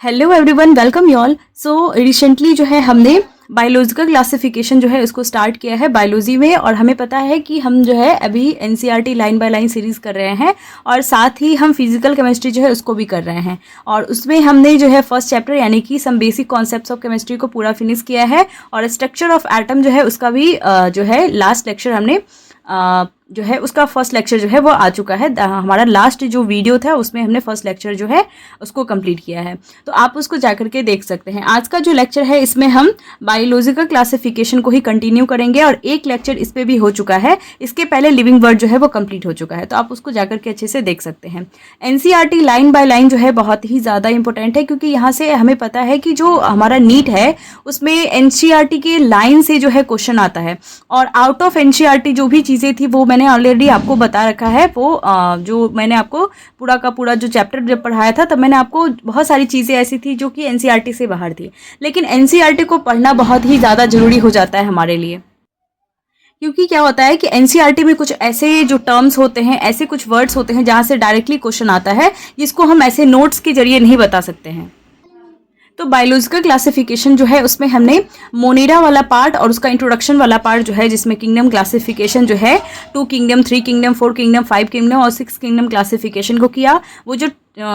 Hello everyone, welcome you all. So recently जो है हमने बायोलॉजिकल क्लासिफिकेशन जो है उसको स्टार्ट किया है बायोलॉजी में, और हमें पता है कि हम जो है अभी NCERT line by line series कर रहे हैं और साथ ही हम फिजिकल केमिस्ट्री जो है उसको भी कर रहे हैं। और उसमें हमने जो है फर्स्ट चैप्टर यानी कि some basic concepts of chemistry को पूरा फिनिश किया है, और स्ट्रक्चर ऑफ एटम जो है उसका भी जो है लास्ट लेक्चर हमने जो है उसका फर्स्ट लेक्चर जो है वो आ चुका है। हमारा लास्ट जो वीडियो था उसमें हमने फर्स्ट लेक्चर जो है उसको कंप्लीट किया है, तो आप उसको जाकर के देख सकते हैं। आज का जो लेक्चर है इसमें हम बायोलॉजिकल क्लासिफिकेशन को ही कंटिन्यू करेंगे, और एक लेक्चर इस पर भी हो चुका है। इसके पहले लिविंग वर्ड जो है वो कंप्लीट हो चुका है, तो आप उसको जाकर के अच्छे से देख सकते हैं। एनसीईआरटी लाइन बाय लाइन जो है बहुत ही ज़्यादा इंपॉर्टेंट है, क्योंकि यहाँ से हमें पता है कि जो हमारा नीट है उसमें एनसीईआरटी के लाइन से जो है क्वेश्चन आता है, और आउट ऑफ एनसीईआरटी जो भी चीज़ें थी वो मैंने ऑलरेडी आपको बता रखा है। वो जो मैंने आपको पूरा का पूरा जो चैप्टर जब पढ़ाया था तब मैंने आपको बहुत सारी चीज़ें ऐसी थी जो कि एनसीईआरटी से बाहर थी, लेकिन एनसीईआरटी को पढ़ना बहुत ही ज़्यादा जरूरी हो जाता है हमारे लिए। क्योंकि क्या होता है कि एनसीईआरटी में कुछ ऐसे जो टर्म्स होते हैं, ऐसे कुछ वर्ड्स होते हैं जहाँ से डायरेक्टली क्वेश्चन आता है, जिसको हम ऐसे नोट्स के जरिए नहीं बता सकते हैं। तो बायोलॉजिकल क्लासिफिकेशन जो है उसमें हमने मोनेरा वाला पार्ट और उसका इंट्रोडक्शन वाला पार्ट जो है, जिसमें किंगडम क्लासिफिकेशन जो है 2 किंगडम, 3 किंगडम, 4 किंगडम, 5 किंगडम और 6 किंगडम क्लासिफिकेशन को किया। वो जो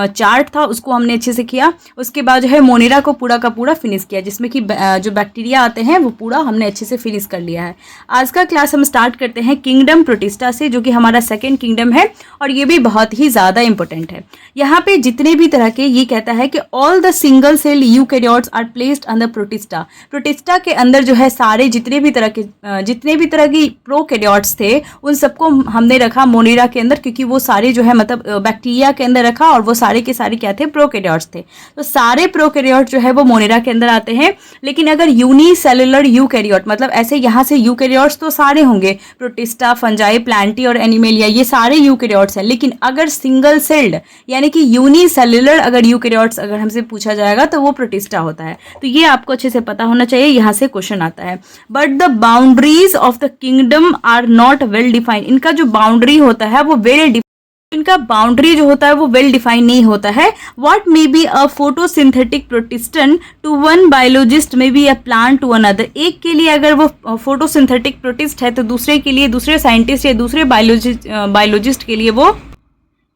चार्ट था उसको हमने अच्छे से किया। उसके बाद जो है मोनेरा को पूरा का पूरा फिनिश किया, जिसमें कि जो बैक्टीरिया आते हैं वो पूरा हमने अच्छे से फिनिश कर लिया है। आज का क्लास हम स्टार्ट करते हैं किंगडम प्रोटिस्टा से, जो कि हमारा सेकेंड किंगडम है, और ये भी बहुत ही ज़्यादा इंपॉर्टेंट है। यहाँ पे जितने भी तरह के, ये कहता है कि all the single cell eukaryotes are placed under protista. Protista के अंदर जो है सारे जितने भी तरह की प्रोकैरियोट्स थे उन सबको हमने रखा मोनेरा के अंदर, क्योंकि वो सारे जो है मतलब बैक्टीरिया के अंदर रखा, और वो सारे के सारे क्या थे, प्रोकैरियोट्स थे। तो सारे प्रोकैरियोट्स जो है वो मोनेरा के अंदर आते हैं। लेकिन अगर यूनिसेलुलर यूकैरियोट, मतलब ऐसे यहाँ से यूकैरियोट्स तो सारे होंगे, प्रोटिस्टा, फंजाई, प्लांटी और एनिमेलिया, ये सारे यूकैरियोट्स हैं। लेकिन अगर सिंगल सेल्ड यानी कि यूनिसेलुलर अगर यूकैरियोट्स अगर हमसे पूछा जाएगा तो वो प्रोटिस्टा होता है। तो ये आपको अच्छे से पता होना चाहिए, यहाँ से क्वेश्चन आता है। But the boundaries of the kingdom are not well defined. इनका जो बाउंड्री होता है वो इनका बाउंड्री जो होता है वो वेल डिफाइन नहीं होता है। What may be a photosynthetic protistan to one biologist may be a plant to another. एक के लिए अगर वो फोटोसिंथेटिक प्रोटिस्ट है तो दूसरे के लिए, दूसरे साइंटिस्ट या दूसरे बायोलॉजिस्ट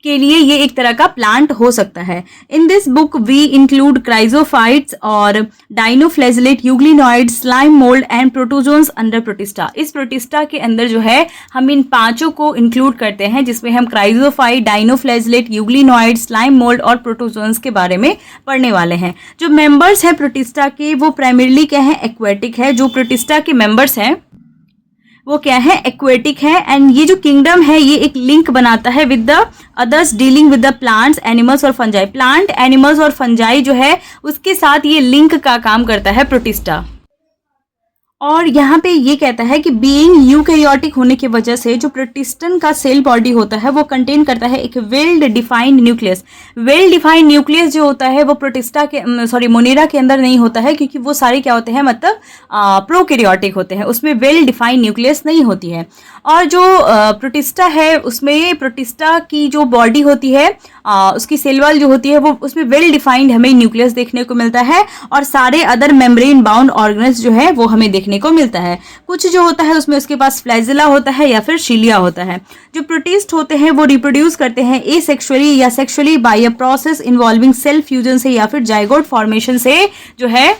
के लिए ये एक तरह का प्लांट हो सकता है। In this book we include chrysophytes और dinoflagellate, euglenoid, slime mould and protozoans under protista. इस प्रोटिस्टा के अंदर जो है हम इन पांचों को इंक्लूड करते हैं, जिसमें हम क्राइजोफाइट, डाइनोफ्लैजिलेट, यूग्लिनॉइड, स्लाइम मोल्ड और प्रोटोजोन्स के बारे में पढ़ने वाले हैं। जो मेंबर्स हैं प्रोटिस्टा के वो प्राइमरीली क्या है, एक्वेटिक है। जो प्रोटिस्टा के मेंबर्स हैं वो क्या है, एक्वेटिक है। एंड ये जो किंगडम है ये एक लिंक बनाता है with the others dealing with the plants, animals और फंजाई। प्लांट, एनिमल्स और फंजाई जो है उसके साथ ये लिंक का काम करता है प्रोटिस्टा। और यहाँ पे ये कहता है कि बीइंग यूकैरियोटिक होने की वजह से जो प्रोटिस्टन का सेल बॉडी होता है वो कंटेन करता है एक well defined nucleus. Well defined nucleus जो होता है वो प्रोटिस्टा के मोनेरा के अंदर नहीं होता है, क्योंकि वो सारे क्या होते हैं, मतलब प्रोकैरियोटिक होते हैं, उसमें वेल डिफाइंड न्यूक्लियस नहीं होती है। और जो प्रोटिस्टा है उसमें प्रोटिस्टा की जो बॉडी होती है उसकी सेल वॉल जो होती है वो उसमें वेल डिफाइंड हमें न्यूक्लियस देखने को मिलता है, और सारे अदर मेम्ब्रेन बाउंड ऑर्गन्स जो है वो हमें देखने को मिलता है। कुछ जो होता है उसमें उसके पास फ्लैजिला होता है या फिर शिलिया होता है। जो प्रोटिस्ट होते हैं वो रिप्रोड्यूस करते हैं एसेक्सुअली या sexually by a process involving cell fusion से या फिर जाइगोट फॉर्मेशन से। जो है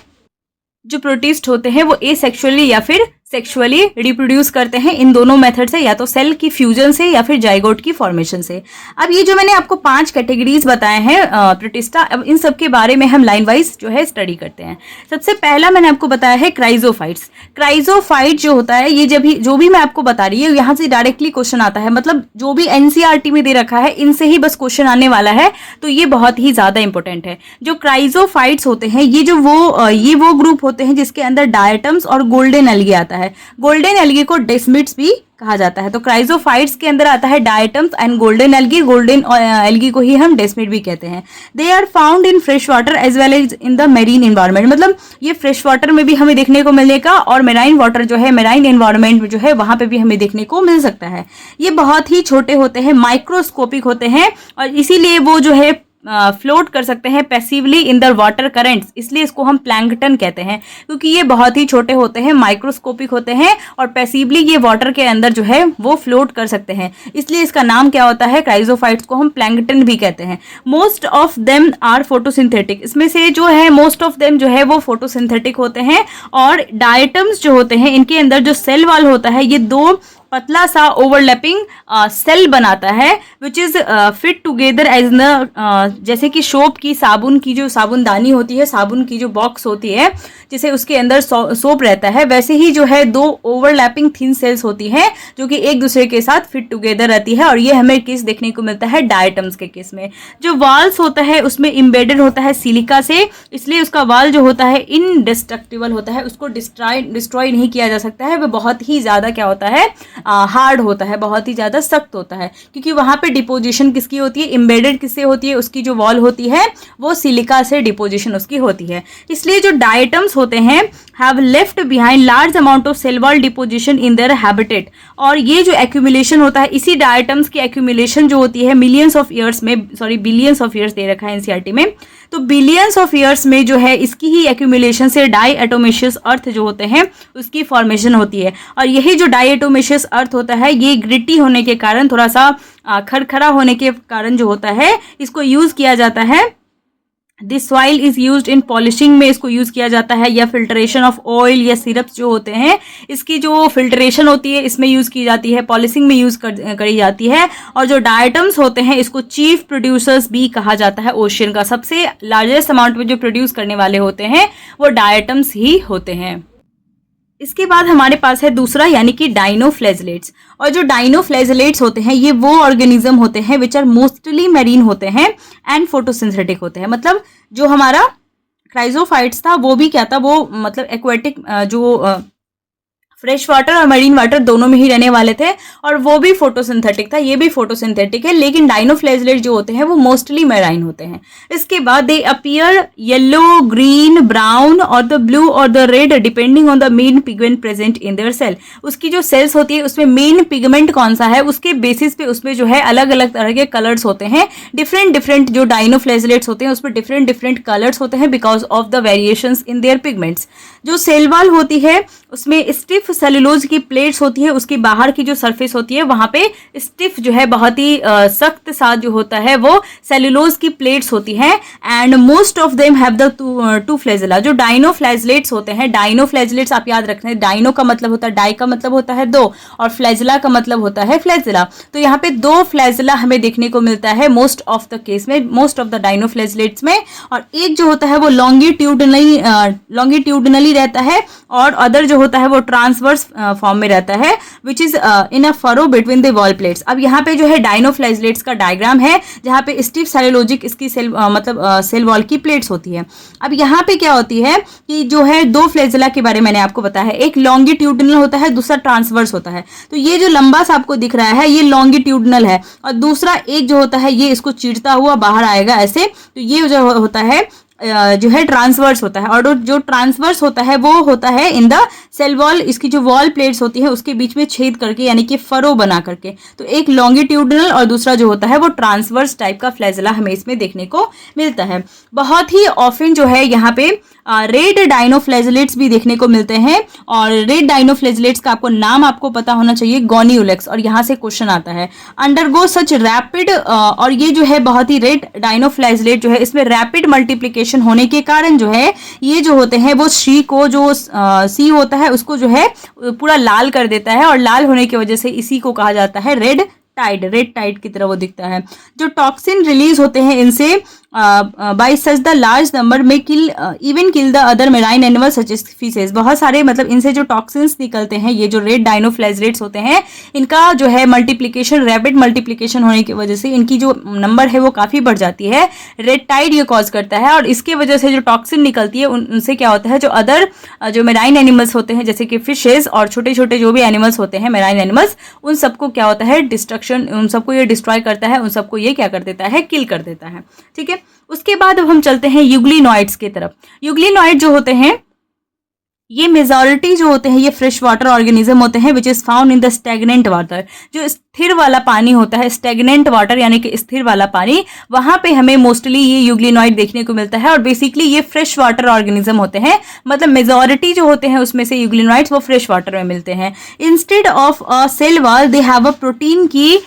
जो प्रोटिस्ट होते हैं वो एसेक्सुअली या फिर सेक्सुअली रिप्रोड्यूस करते हैं, इन दोनों मेथड से, या तो सेल की फ्यूजन से या फिर जाइगोट की फॉर्मेशन से। अब ये जो मैंने आपको 5 कैटेगरीज बताए हैं प्रोटिस्टा, अब इन सब के बारे में हम लाइन वाइज जो है स्टडी करते हैं। सबसे पहला मैंने आपको बताया है क्राइजोफाइट्स। क्राइजोफाइट जो होता है, ये जो भी मैं आपको बता रही हूँ यहाँ से डायरेक्टली क्वेश्चन आता है, मतलब जो भी एनसीईआरटी में दे रखा है इनसे ही बस क्वेश्चन आने वाला है, तो ये बहुत ही ज्यादा इंपॉर्टेंट है। जो क्राइजोफाइट्स होते हैं ये वो ग्रुप होते हैं जिसके अंदर डायटम्स और गोल्डन एल्गी आता है। गोल्डन एल्गी को डेस्मिड्स भी कहा जाता है। तो क्राइजोफाइट्स के अंदर आता है diatoms and golden algae. Golden algae को ही हम डेस्मिड भी कहते हैं। They are found in fresh water as well as in the marine environment. मतलब ये फ्रेश वाटर में भी हमें देखने को मिलेगा, और मेराइन वाटर जो है, मेराइन एनवायरनमेंट जो है वहां पे भी हमें देखने को मिल सकता है। ये बहुत ही छोटे होते हैं, माइक्रोस्कोपिक होते हैं, और इसीलिए वो जो है फ्लोट कर सकते हैं passively in the water currents, इसलिए इसको हम प्लैंकटन कहते हैं, क्योंकि ये बहुत ही छोटे होते हैं, माइक्रोस्कोपिक होते हैं और पैसिवली ये वाटर के अंदर जो है वो फ्लोट कर सकते हैं, इसलिए इसका नाम क्या होता है, क्राइजोफाइट्स को हम प्लैंकटन भी कहते हैं। Most of them are photosynthetic, इसमें से जो है मोस्ट ऑफ देम जो है वो फोटोसिंथेटिक होते हैं। और डायटम्स जो होते हैं इनके अंदर जो सेल वॉल होता है ये दो पतला सा ओवरलैपिंग सेल बनाता है which is fit together as न, जैसे कि सोप की, साबुन की जो साबुनदानी होती है, साबुन की जो बॉक्स होती है जिसे उसके अंदर सोप रहता है, वैसे ही जो है दो ओवरलैपिंग थिन सेल्स होती हैं जो कि एक दूसरे के साथ फिट टुगेदर रहती है। और ये हमें केस देखने को मिलता है डायटम्स के केस में। जो वाल्स होता है उसमें इम्बेडेड होता है सिलिका से, इसलिए उसका वाल जो होता है इनडिस्ट्रक्टिबल होता है, उसको डिस्ट्रॉय नहीं किया जा सकता है, वो बहुत ही ज़्यादा क्या होता है, हार्ड होता है, बहुत ही ज़्यादा सख्त होता है, क्योंकि वहाँ पे डिपोजिशन किसकी होती है, इम्बेडेड किससे होती है, उसकी जो वॉल होती है वो सिलिका से डिपोजिशन उसकी होती है। इसलिए जो डायटम्स होते हैं have left behind large amount of cell wall deposition in their habitat, और ये जो एक्यूमुलेशन होता है, इसी डायटम्स की एक्यूमुलेशन जो होती है मिलियंस ऑफ ईयर्स में, sorry billions of years they रखा है एनसीईआरटी में, तो बिलियंस ऑफ ईयर्स में जो है इसकी ही एक्यूमुलेशन से डाई एटोमेशियस अर्थ जो होते हैं उसकी फॉर्मेशन होती है। और यही जो डाई एटोमेशियस अर्थ होता है ये ग्रिटी होने के कारण, थोड़ा सा खरखरा होने के कारण जो होता है इसको यूज किया जाता है। This soil is used in polishing में इसको यूज किया जाता है, या फिल्ट्रेशन ऑफ ऑयल या सिरप्स जो होते हैं इसकी जो फिल्ट्रेशन होती है इसमें यूज की जाती है, पॉलिशिंग में यूज करी जाती है। और जो डायटम्स होते हैं इसको चीफ प्रोड्यूसर्स भी कहा जाता है ओशियन का, सबसे लार्जेस्ट अमाउंट में जो प्रोड्यूस करने वाले होते हैं वो डायटम्स ही होते हैं। इसके बाद हमारे पास है दूसरा यानी कि डाइनोफ्लेजलेट्स। और जो डाइनोफ्लेजलेट्स होते हैं ये वो ऑर्गेनिज्म होते हैं विच आर मोस्टली मैरीन होते हैं एंड फोटोसिंथेटिक होते हैं। मतलब जो हमारा क्राइजोफाइट्स था वो भी क्या था, वो मतलब एक्वेटिक जो फ्रेश वाटर और मरीन वाटर दोनों में ही रहने वाले थे, और वो भी फोटोसिंथेटिक था, ये भी फोटोसिंथेटिक है, लेकिन डाइनोफ्लेजलेट जो होते हैं वो मोस्टली मैराइन होते हैं। इसके बाद they appear yellow, green, brown और द ब्लू और the red depending on the main pigment present in their cell. उसकी जो सेल्स होती है उसमें मेन पिगमेंट कौन सा है उसके बेसिस पे उसमें जो है अलग अलग तरह के कलर्स होते हैं। डिफरेंट जो डाइनोफ्लेजलेट्स होते हैं उसमें डिफरेंट कलर्स होते हैं because of the variations in their pigments. जो सेल वॉल होती है उसमें स्टिफ सेलुलोज की प्लेट्स होती है, उसकी बाहर की जो सरफेस होती है वहां पे स्टिफ जो है बहुत ही सख्त सा जो होता है वो सेलुलोज की प्लेट्स होती हैं। And most of them have the two flagella. जो डाइनोफ्लैजलेट्स होते हैं, डाइनोफ्लैजलेट्स आप याद रखना है, डाइनो का मतलब होता है, डाई का मतलब होता है दो, और फ्लैजेला का मतलब होता है फ्लैजेला। तो यहाँ पे दो फ्लैजेला हमें देखने को मिलता है मोस्ट ऑफ द केस में, मोस्ट ऑफ द डाइनोफ्लैजलेट्स में। और एक जो होता है वो लॉन्गिट्यूडनली रहता है, और अदर जो होता है वो ट्रांसवर्स फॉर्म में रहता है which is in a furrow between the wall plates. अब यहाँ पे जो है डाइनोफ्लैजलेट्स का डायग्राम है जहाँ पे स्टिफ सेलुलोजिक इसकी सेल सेल वॉल की प्लेट्स होती है। अब यहाँ पे क्या होती है कि जो है दो फ्लैजेला के बारे में मैंने आपको बताया है, एक लॉन्गिट्यूडनल होता है, दूसरा ट्रांसवर्स होता है। तो ये जो लंबा सा आपको दिख रहा है ये लॉन्गिट्यूडनल है, और दूसरा एक जो होता है ये इसको चीरता हुआ बाहर आएगा ऐसे, तो ये जो होता है जो है ट्रांसवर्स होता है। और जो ट्रांसवर्स होता है वो होता है इन द सेल वॉल, इसकी जो वॉल प्लेट्स होती है उसके बीच में छेद करके यानी कि फरो बना करके। तो एक लॉन्गिट्यूडनल और दूसरा जो होता है वो ट्रांसवर्स टाइप का फ्लैजेला हमें इसमें देखने को मिलता है। बहुत ही ऑफन जो है यहाँ पे रेड डाइनोफ्लैजलेट्स भी देखने को मिलते हैं, और रेड डाइनोफ्लैजलेट्स का आपको नाम आपको पता होना चाहिए, गोनियोलेक्स। और यहाँ से क्वेश्चन आता है अंडरगो सच रैपिड, और ये जो है बहुत ही रेड डाइनोफ्लैजलेट जो है इसमें रैपिड मल्टीप्लिकेशन होने के कारण जो है ये जो होते हैं वो सी को जो सी होता है उसको जो है पूरा लाल कर देता है, और लाल होने की वजह से इसी को कहा जाता है रेड टाइड की तरह वो दिखता है। जो टॉक्सिन रिलीज होते हैं इनसे by such the large number में kill the other marine animal such as fishes. बहुत सारे मतलब इनसे जो टॉक्सिन्स निकलते हैं, ये जो रेड डाइनोफ्लैजलेट्स होते हैं इनका जो है मल्टीप्लिकेशन, रैपिड मल्टीप्लिकेशन होने की वजह से इनकी जो नंबर है वो काफ़ी बढ़ जाती है। रेड टाइड ये कॉज करता है, और इसके वजह से जो टॉक्सिन निकलती है उनसे क्या होता है जो अदर जो मेराइन एनिमल्स होते हैं जैसे कि फिशेज और छोटे छोटे जो भी एनिमल्स होते हैं मेराइन एनिमल्स, उन सबको क्या होता है डिस्ट्रक्शन, उन सबको ये डिस्ट्रॉय करता है, उन सबको ये क्या कर देता है किल कर देता है। ठीक है, उसके बाद अब हम चलते हैं यूग्लिनॉइड्स की तरफ। यूग्लिनॉइड जो होते हैं ये मेजॉरिटी जो होते हैं ये फ्रेश वाटर ऑर्गेनिज्म होते हैं which is found in the stagnant water. जो स्थिर वाला पानी होता है, स्टेगनेंट वाटर यानी कि स्थिर वाला पानी, वहां पे हमें मोस्टली ये यूग्लिनॉइड देखने को मिलता है। और बेसिकली ये फ्रेश वाटर ऑर्गेनिज्म होते हैं, मतलब मेजॉरिटी जो होते हैं उसमें से यूग्लिनॉइड्स वो फ्रेश वाटर में मिलते हैं। Instead of a cell wall they have a protein की,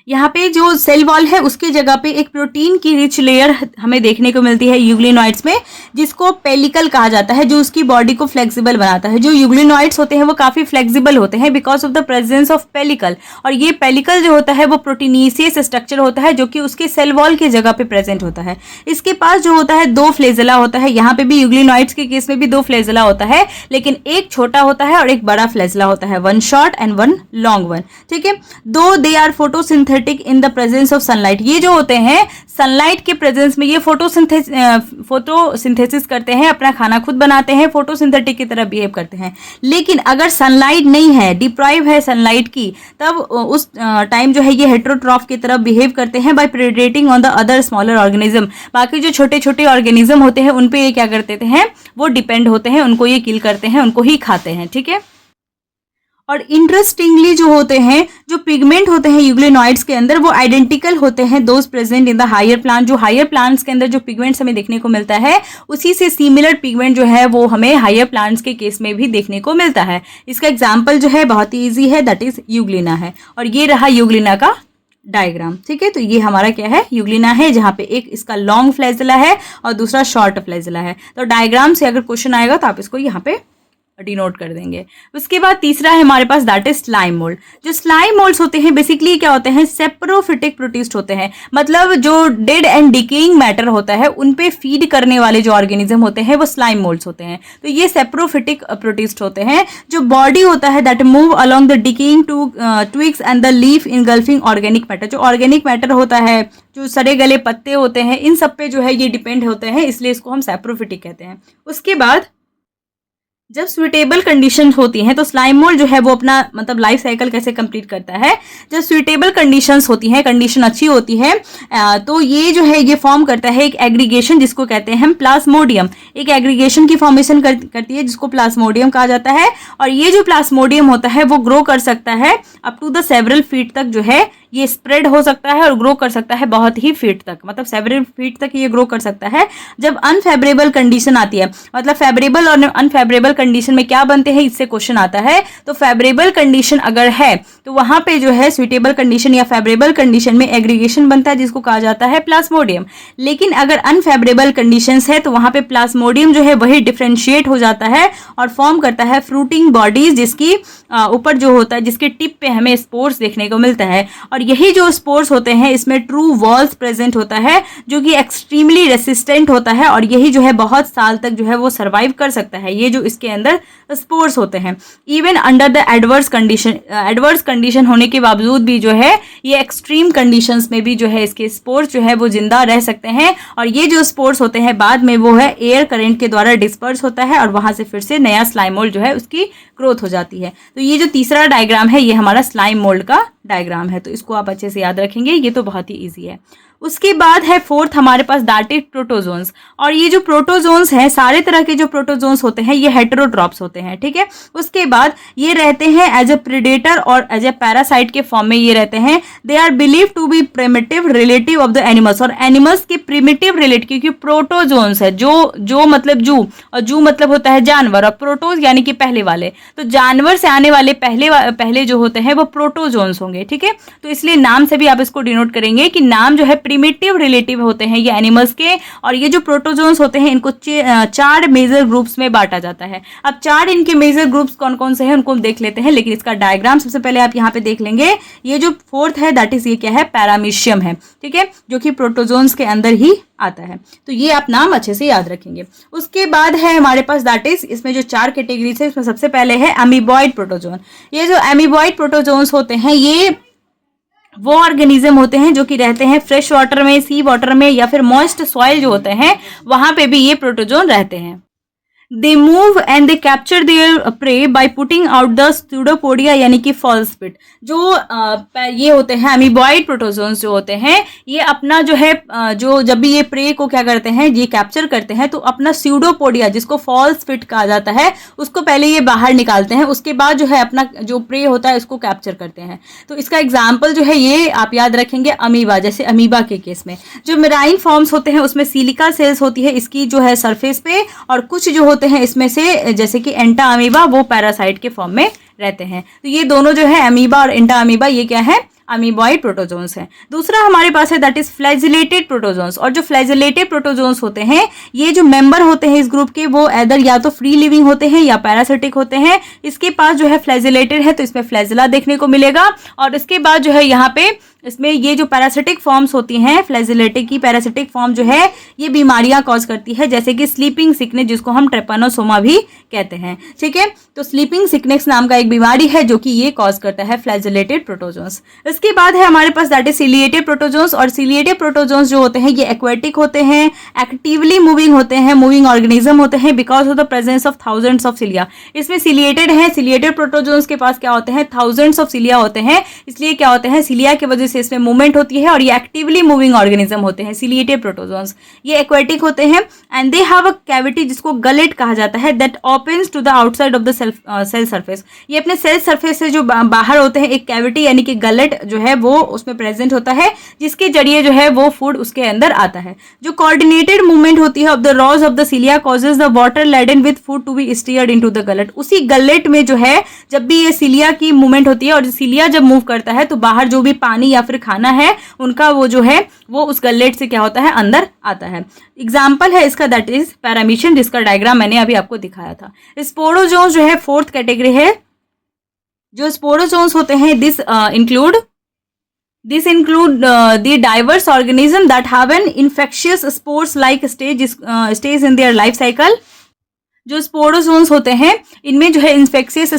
यहाँ पे जो सेल वॉल है उसके जगह पे एक प्रोटीन की रिच लेयर हमें देखने को मिलती है यूग्लिनॉइड्स में, जिसको पेलिकल कहा जाता है, जो उसकी बॉडी को फ्लेक्सिबल बनाता है। जो यूग्लिनॉइड्स होते हैं वो काफी फ्लेक्सिबल होते हैं because of the presence of pellicle. और ये पेलिकल जो होता है वो प्रोटीनियस स्ट्रक्चर होता है जो कि उसके सेल वॉल की जगह पे प्रेजेंट होता है। इसके पास जो होता है दो फ्लेजेला होता है। यहाँ पे भी यूग्लिनॉइड्स के केस में भी दो फ्लेजेला होता है, लेकिन एक छोटा होता है और एक बड़ा फ्लेजेला होता है, one short and one long one. ठीक है, दो they are photosynthetic in the presence of sunlight. ये जो होते हैं सनलाइट के प्रेजेंस में ये फोटोसिंथेसिस करते हैं, अपना खाना खुद बनाते हैं, फोटोसिंथेटिक की तरह बिहेव करते हैं। लेकिन अगर सनलाइट नहीं है, डिप्राइव है सनलाइट की, तब उस टाइम जो है ये हेटेरोट्रॉफ की तरह बिहेव करते हैं by predating on the other smaller organism. बाकी जो छोटे छोटे ऑर्गेनिज्म होते हैं उन पे ये क्या करते हैं, वो डिपेंड होते हैं, उनको ये किल करते हैं, उनको ही खाते हैं। ठीक है, और इंटरेस्टिंगली जो होते हैं, जो पिगमेंट होते हैं यूग्लिनॉइड्स के अंदर, वो आइडेंटिकल होते हैं those present in the higher plant. जो हायर प्लांट्स के अंदर जो पिगमेंट्स हमें देखने को मिलता है, उसी से सिमिलर पिगमेंट जो है वो हमें हायर प्लांट्स के केस में भी देखने को मिलता है। इसका एग्जाम्पल जो है बहुत ही ईजी है, दैट इज यूग्लिना है। और ये रहा यूग्लिना का डायग्राम। ठीक है, तो ये हमारा क्या है, यूग्लिना है, जहां पे एक इसका लॉन्ग फ्लैजिला है और दूसरा शॉर्ट फ्लैजिला है। तो डायग्राम से अगर क्वेश्चन आएगा तो आप इसको यहाँ पे डिनोट कर देंगे। उसके बाद तीसरा है हमारे पास, दैट इज स्लाइम मोल्ड। जो स्लाइम मोल्ड्स होते हैं बेसिकली क्या होते हैं, सेप्रोफिटिक प्रोटिस्ट होते हैं। मतलब जो डेड एंड डिकेइंग मैटर होता है उन पे फीड करने वाले जो ऑर्गेनिज्म होते हैं वो स्लाइम मोल्ड्स होते हैं। तो ये सेप्रोफिटिक प्रोटिस्ट होते हैं। जो बॉडी होता है that move along the decaying twigs and the leaf engulfing organic matter. जो ऑर्गेनिक मैटर होता है, जो सड़े गले पत्ते होते हैं, इन सब पे जो है ये डिपेंड होते हैं, इसलिए इसको हम सेप्रोफिटिक कहते हैं। उसके बाद जब स्वीटेबल कंडीशन होती हैं तो स्लाइम मोल्ड जो है वो अपना मतलब लाइफ साइकिल कैसे कंप्लीट करता है। जब स्वीटेबल कंडीशंस होती हैं, कंडीशन अच्छी होती है, तो ये जो है ये फॉर्म करता है एक एग्रीगेशन जिसको कहते हैं हम प्लाज्मोडियम। एक एग्रीगेशन की फॉर्मेशन करती है जिसको प्लाज्मोडियम कहा जाता है। और ये जो प्लाज्मोडियम होता है वो ग्रो कर सकता है up to the several feet तक, जो है ये स्प्रेड हो सकता है और ग्रो कर सकता है बहुत ही फीट तक, मतलब सेवरल फीट तक ये ग्रो कर सकता है। जब अनफेवरेबल कंडीशन आती है, मतलब फेवरेबल और अनफेवरेबल कंडीशन में क्या बनते हैं, इससे क्वेश्चन आता है। तो फेवरेबल कंडीशन अगर है तो वहां पे जो है सुइटेबल कंडीशन या फेवरेबल कंडीशन में एग्रीगेशन बनता है जिसको कहा जाता है प्लाज्मोडियम। लेकिन अगर अनफेवरेबल कंडीशंस है तो वहां पे प्लाज्मोडियम जो है वही डिफरेंशिएट हो जाता है और फॉर्म करता है फ्रूटिंग बॉडीज, जिसकी ऊपर जो होता है, जिसके टिप पे हमें स्पोर्स देखने को मिलता है। और यही जो स्पोर्स होते हैं इसमें ट्रू वॉल्स प्रेजेंट होता है जो कि एक्सट्रीमली रेसिस्टेंट होता है और यही जो है बहुत साल तक जो है वो सर्वाइव कर सकता है, ये जो इसके अंदर स्पोर्स होते हैं। Even under the adverse condition होने के बावजूद भी जो है ये एक्सट्रीम कंडीशंस में भी जो है इसके स्पोर्स जो है वो जिंदा रह सकते हैं। और ये जो स्पोर्स होते हैं बाद में वो है एयर करंट के द्वारा डिस्पर्स होता है और वहां से फिर से नया स्लाइम मोल्ड जो है उसकी ग्रोथ हो जाती है। तो ये जो तीसरा डायग्राम है ये हमारा स्लाइम मोल्ड का डायग्राम है, तो इसको आप अच्छे से याद रखेंगे, ये तो बहुत ही ईजी है। उसके बाद है फोर्थ हमारे पास दैट इज प्रोटोजोन्स। और ये जो प्रोटोजोन्स हैं, सारे तरह के जो प्रोटोजोन्स होते हैं ये हेटेरोट्रॉप्स होते हैं। ठीक है, उसके बाद ये रहते हैं एज ए प्रेडेटर और एज ए पैरासाइट के फॉर्म में ये रहते हैं। They are believe to be primitive relative of the animals, और एनिमल्स के प्रिमिटिव रिलेटिव, क्योंकि प्रोटोजोन्स है, जो मतलब जू, और जू मतलब होता है जानवर, और प्रोटोज यानी कि पहले वाले, तो जानवर से आने वाले पहले जो होते हैं वो प्रोटोजोन्स होंगे। ठीक है, तो इसलिए नाम से भी आप इसको डिनोट करेंगे कि नाम जो है प्रिमिटिव रिलेटिव होते हैं ये एनिमल्स के। और ये जो प्रोटोजोन्स होते हैं इनको 4 मेजर ग्रुप्स में बांटा जाता है। अब 4 इनके मेजर ग्रुप्स कौन कौन से हैं उनको देख लेते हैं, लेकिन इसका डायग्राम सबसे पहले आप यहाँ पे देख लेंगे। ये जो फोर्थ है दैट इज ये क्या है, पैरामीशियम है। ठीक है, जो कि प्रोटोजोन्स के अंदर ही आता है, तो ये आप नाम अच्छे से याद रखेंगे। उसके बाद है हमारे पास दैट इज, इसमें जो 4 कैटेगरीज है इसमें सबसे पहले है अमीबॉइड प्रोटोजोन। ये जो अमीबॉइड प्रोटोजोन्स होते हैं ये वो ऑर्गेनिज्म होते हैं जो कि रहते हैं फ्रेश वाटर में, सी वाटर में, या फिर मॉइस्ट सॉइल जो होते हैं वहां पे भी ये प्रोटोजोन रहते हैं। They move and they capture there pray by putting out the pseudopodia यानी कि फॉल्स स्पिट। जो ये होते हैं अमीबॉइड प्रोटोजोन्स जो होते हैं, ये अपना जो है जो जब भी ये प्रे को क्या करते हैं, ये कैप्चर करते हैं, तो अपना स्यूडोपोडिया जिसको फॉल्स स्पिट कहा जाता है उसको पहले ये बाहर निकालते हैं, उसके बाद जो है अपना जो प्रे होता है उसको कैप्चर करते हैं। तो इसका एग्जाम्पल जो है ये आप याद रखेंगे अमीबा, जैसे अमीबा के केस में जो मेराइन फॉर्म्स होते हैं उसमें सिलिका सेल्स होती है इसकी जो है सरफेस पे, और कुछ जो होते हैं इसमें से जैसे कि एंटा अमीबा वो पैरासाइट के फॉर्म में रहते हैं। तो ये दोनों जो है अमीबा और एंटा अमीबा ये क्या है, अमीबॉइड प्रोटोजोन्स हैं। दूसरा हमारे पास है दैट इज फ्लैजिलेटेड प्रोटोजोन्स। और जो फ्लैजिलेटेड प्रोटोजोन्स होते हैं ये जो मेंबर होते हैं इस ग्रुप के वो एदर या तो फ्री लिविंग होते हैं या पैरासिटिक होते हैं। इसके पास जो है फ्लैजिलेटेड है तो इसमें फ्लैजिला देखने को मिलेगा। और इसके बाद जो है यहाँ पे इसमें ये जो पैरासिटिक फॉर्म्स होती हैं, फ्लैजिलेटिक की पैरासिटिक फॉर्म जो है ये बीमारियां कॉज करती है, जैसे कि स्लीपिंग सिकनेस जिसको हम ट्रेपनोसोमा भी कहते हैं। ठीक है, तो स्लीपिंग सिकनेस नाम का एक बीमारी है जो कि ये कॉज करता है फ्लैजिलेटेड प्रोटोजोन्स। इसके बाद है हमारे पास दैट इज सिलिएटेड प्रोटोजोन्स। और सिलिएटेड प्रोटोजोन्स जो होते हैं ये एक्वेटिक होते हैं, एक्टिवली मूविंग होते हैं, मूविंग ऑर्गेनिज्म होते हैं because of the presence of thousands of cilia. इसमें सिलिएटेड है, सिलिएटेड प्रोटोजोन्स के पास क्या होते हैं, थाउजेंड्स ऑफ सिलिया होते हैं, इसलिए क्या होते हैं, सिलिया की वजह से इसमें मूवमेंट होती है और ये एक्टिवली मूविंग ऑर्गेनिज्म होते हैं सिलिएटेड प्रोटोजोन्स। ये एक्वेटिक होते हैं and they have a cavity जिसको गलेट कहा जाता है that opens to the outside of the cell surface. ये अपने सेल सरफेस से जो बाहर होते हैं एक कैविटी यानी कि गलेट जो है वो उसमें प्रेजेंट होता है जिसके जरिए जो है वो फूड उसके अंदर आता है। जो कोऑर्डिनेटेड मूवमेंट होती है of the rows of the cilia causes the water laden with food to be steered into the gullet. उसी गलेट में जो है जब भी ये सिलिया की मूवमेंट होती है और सिलिया जब मूव करता है तो बाहर जो भी पानी या फिर खाना है उनका वो जो है वो उस गलेट से क्या होता है, अंदर आता है। एग्जाम्पल है इसका दैट इज पैरामीशियन जिसका डायग्राम मैंने अभी आपको दिखाया था। स्पोरोजोन्स जो है फोर्थ कैटेगरी है। जो स्पोरोजोन्स होते हैं this include the diverse organism that have an infectious spores like stage in their life cycle। जो स्पोरोजोन्स होते हैं इनमें जो है इन्फेक्शियस